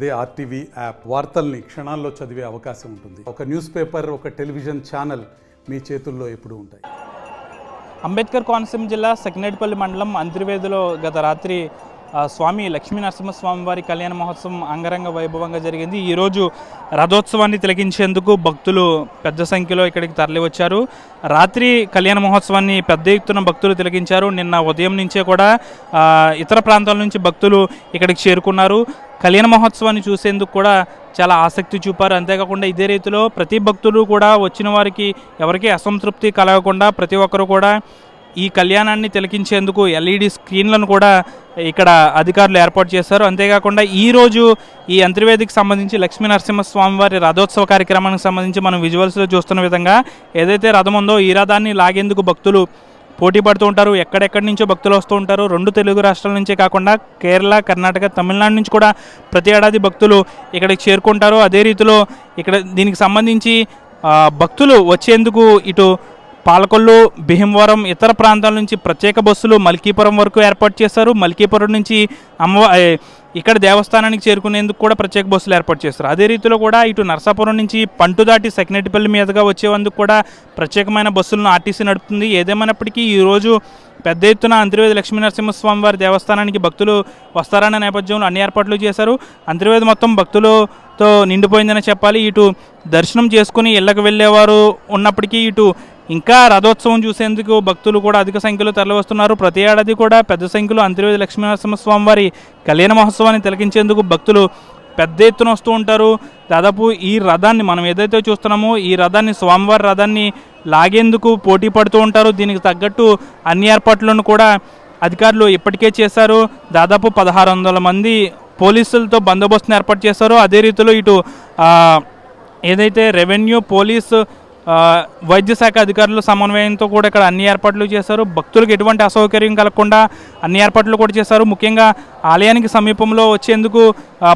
అదే RTV app వార్తల్ని క్షణాల్లో చదివే అవకాశం ఉంటుంది. ఒక న్యూస్ పేపర్, ఒక టెలివిజన్ ఛానల్ మీ చేతుల్లో ఎప్పుడూ ఉంటాయి. అంబేద్కర్ కోనసీమ జిల్లా సకినేటిపల్లి మండలం అంతర్వేదిలో గత రాత్రి స్వామి లక్ష్మీ నరసింహస్వామి వారి కళ్యాణ మహోత్సవం అంగరంగ వైభవంగా జరిగింది. ఈరోజు రథోత్సవాన్ని తిలకించేందుకు భక్తులు పెద్ద సంఖ్యలో ఇక్కడికి తరలి వచ్చారు. రాత్రి కళ్యాణ మహోత్సవాన్ని పెద్ద ఎత్తున భక్తులు తిలకించారు. నిన్న ఉదయం నుంచే కూడా ఇతర ప్రాంతాల నుంచి భక్తులు ఇక్కడికి చేరుకున్నారు. కళ్యాణ మహోత్సవాన్ని చూసేందుకు కూడా చాలా ఆసక్తి చూపారు. అంతేకాకుండా ఇదే రీతిలో ప్రతి భక్తులు కూడా వచ్చిన వారికి ఎవరికీ అసంతృప్తి కలగకుండా ప్రతి ఒక్కరు కూడా ఈ కళ్యాణాన్ని తిలకించేందుకు ఎల్ఈడి స్క్రీన్లను కూడా ఇక్కడ అధికారులు ఏర్పాటు చేశారు. అంతేకాకుండా ఈరోజు ఈ అంతర్వేదికి సంబంధించి లక్ష్మీ నరసింహస్వామి వారి రథోత్సవ కార్యక్రమానికి సంబంధించి మనం విజువల్స్లో చూస్తున్న విధంగా ఏదైతే రథం ఉందో ఈ రథాన్ని లాగేందుకు భక్తులు పోటీ పడుతూ ఉంటారు. ఎక్కడెక్కడి నుంచో భక్తులు వస్తూ ఉంటారు. 2 తెలుగు రాష్ట్రాల నుంచే కాకుండా కేరళ, కర్ణాటక, తమిళనాడు నుంచి కూడా ప్రతి ఏడాది భక్తులు ఇక్కడికి చేరుకుంటారు. అదే రీతిలో ఇక్కడ దీనికి సంబంధించి భక్తులు వచ్చేందుకు ఇటు పాలకొల్లు, భీమవరం, ఇతర ప్రాంతాల నుంచి ప్రత్యేక బస్సులు మల్కీపురం వరకు ఏర్పాటు చేశారు. మల్కీపురం నుంచి ఇక్కడ దేవస్థానానికి చేరుకునేందుకు కూడా ప్రత్యేక బస్సులు ఏర్పాటు చేస్తారు. అదే రీతిలో కూడా ఇటు నరసాపురం నుంచి పంటు దాటి సకినేటిపల్లి మీదుగా వచ్చేందుకు కూడా ప్రత్యేకమైన బస్సులను ఆర్టీసీ నడుపుతుంది. ఏదేమైనప్పటికీ ఈరోజు పెద్ద ఎత్తున అంతర్వేది లక్ష్మీ నరసింహస్వామి వారి దేవస్థానానికి భక్తులు వస్తారన్న నేపథ్యంలో అన్ని ఏర్పాట్లు చేశారు. అంతర్వేది మొత్తం భక్తులతో నిండిపోయిందని చెప్పాలి. ఇటు దర్శనం చేసుకుని ఇళ్లకు వెళ్ళేవారు ఉన్నప్పటికీ ఇటు ఇంకా రథోత్సవం చూసేందుకు భక్తులు కూడా అధిక సంఖ్యలో తరలివస్తున్నారు. ప్రతి ఏడాది కూడా పెద్ద సంఖ్యలో అంతర్వేది లక్ష్మీ నరసింహస్వామి వారి కళ్యాణ మహోత్సవాన్ని తిలకించేందుకు భక్తులు పెద్ద ఎత్తున వస్తూ ఉంటారు. దాదాపు ఈ రథాన్ని మనం ఏదైతే చూస్తున్నామో ఈ రథాన్ని స్వామివారి రథాన్ని లాగేందుకు పోటీ పడుతూ ఉంటారు. దీనికి తగ్గట్టు అన్ని ఏర్పాట్లను కూడా అధికారులు ఇప్పటికే చేశారు. దాదాపు 1600 మంది పోలీసులతో బందోబస్తును ఏర్పాటు చేశారు. అదే రీతిలో ఇటు ఏదైతే రెవెన్యూ, పోలీసు, వైద్య శాఖ అధికారులు సమన్వయంతో కూడా ఇక్కడ అన్ని ఏర్పాట్లు చేశారు. భక్తులకు ఎటువంటి అసౌకర్యం కలగకుండా అన్ని ఏర్పాట్లు కూడా చేశారు. ముఖ్యంగా ఆలయానికి సమీపంలో వచ్చేందుకు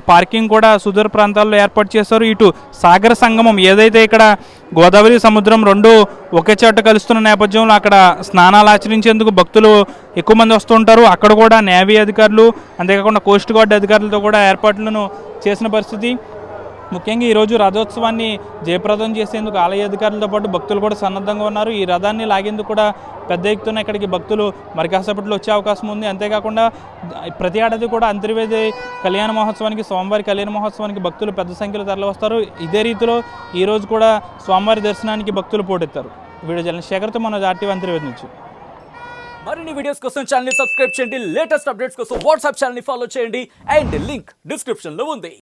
పార్కింగ్ కూడా సుదూర ప్రాంతాల్లో ఏర్పాటు చేశారు. ఇటు సాగర సంగమం ఏదైతే ఇక్కడ గోదావరి, సముద్రం 2 ఒకే చోట కలుస్తున్న నేపథ్యంలో అక్కడ స్నానాలు ఆచరించేందుకు భక్తులు ఎక్కువ మంది వస్తూ ఉంటారు. అక్కడ కూడా నేవీ అధికారులు, అంతేకాకుండా కోస్ట్ గార్డ్ అధికారులతో కూడా ఏర్పాట్లను చేసిన పరిస్థితి. ముఖ్యంగా ఈరోజు రథోత్సవాన్ని జయప్రదం చేసేందుకు ఆలయ అధికారులతో పాటు భక్తులు కూడా సన్నద్ధంగా ఉన్నారు. ఈ రథాన్ని లాగేందుకు కూడా పెద్ద ఎత్తున ఇక్కడికి భక్తులు మరి కాసేపట్లో వచ్చే అవకాశం ఉంది. అంతేకాకుండా ప్రతి ఏడాది కూడా అంతర్వేది కళ్యాణ మహోత్సవానికి, స్వామివారి కళ్యాణ మహోత్సవానికి భక్తులు పెద్ద సంఖ్యలో తరలి వస్తారు. ఇదే రీతిలో ఈరోజు కూడా స్వామివారి దర్శనానికి భక్తులు పోటెత్తారు. వీడియో జర్నలిస్ట్ శేఖర్తో మనోజ్, ఆర్టీవీ అంతర్వేది నుంచి. మరిన్ని వీడియోస్ కోసం ఛానల్ ని సబ్స్క్రైబ్ చేయండి. లేటెస్ట్ అప్డేట్స్ కోసం వాట్సాప్ ఛానల్ ని ఫాలో చేయండి. అండ్ లింక్ డిస్క్రిప్షన్ లో ఉంది.